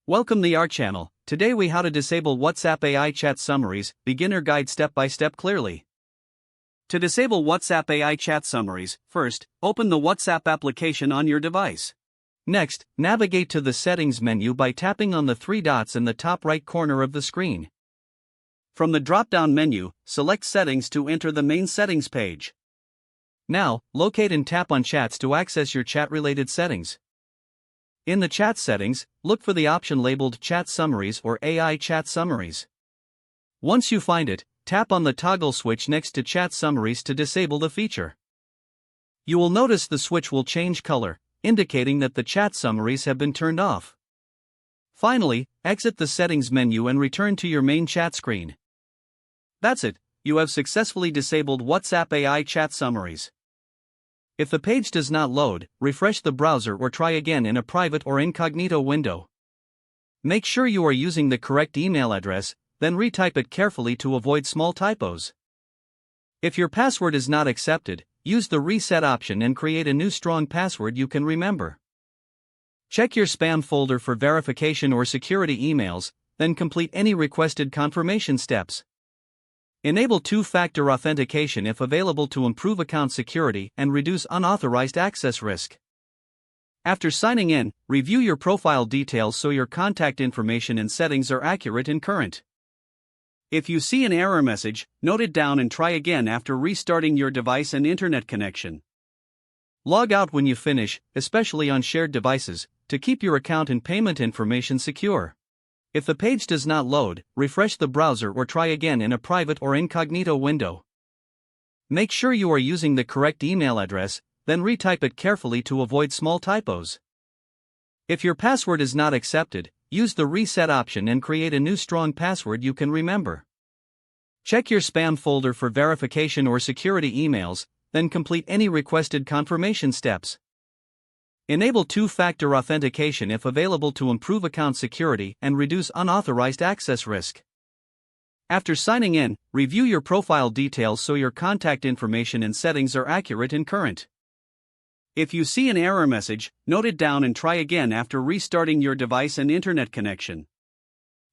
Welcome to our channel. Today we how to disable WhatsApp AI chat summaries, beginner guide step by step clearly. To disable WhatsApp AI chat summaries, first, open the WhatsApp application on your device. Next, navigate to the settings menu by tapping on the three dots in the top right corner of the screen. From the drop-down menu, select settings to enter the main settings page. Now, locate and tap on chats to access your chat-related settings. In the chat settings, look for the option labeled Chat Summaries or AI Chat Summaries. Once you find it, tap on the toggle switch next to Chat Summaries to disable the feature. You will notice the switch will change color, indicating that the chat summaries have been turned off. Finally, exit the settings menu and return to your main chat screen. That's it, you have successfully disabled WhatsApp AI chat summaries. If the page does not load, refresh the browser or try again in a private or incognito window. Make sure you are using the correct email address, then retype it carefully to avoid small typos. If your password is not accepted, use the reset option and create a new strong password you can remember. Check your spam folder for verification or security emails, then complete any requested confirmation steps. Enable two-factor authentication if available to improve account security and reduce unauthorized access risk. After signing in, review your profile details so your contact information and settings are accurate and current. If you see an error message, note it down and try again after restarting your device and internet connection. Log out when you finish, especially on shared devices, to keep your account and payment information secure. If the page does not load, refresh the browser or try again in a private or incognito window. Make sure you are using the correct email address, then retype it carefully to avoid small typos. If your password is not accepted, use the reset option and create a new strong password you can remember. Check your spam folder for verification or security emails, then complete any requested confirmation steps. Enable two-factor authentication if available to improve account security and reduce unauthorized access risk. After signing in, review your profile details so your contact information and settings are accurate and current. If you see an error message, note it down and try again after restarting your device and internet connection.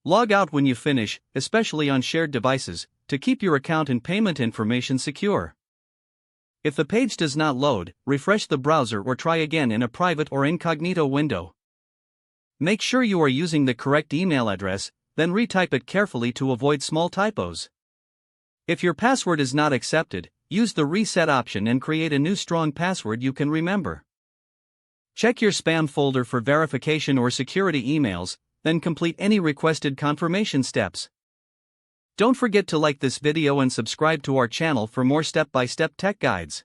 Log out when you finish, especially on shared devices, to keep your account and payment information secure. If the page does not load, refresh the browser or try again in a private or incognito window. Make sure you are using the correct email address, then retype it carefully to avoid small typos. If your password is not accepted, use the reset option and create a new strong password you can remember. Check your spam folder for verification or security emails, then complete any requested confirmation steps. Don't forget to like this video and subscribe to our channel for more step-by-step tech guides.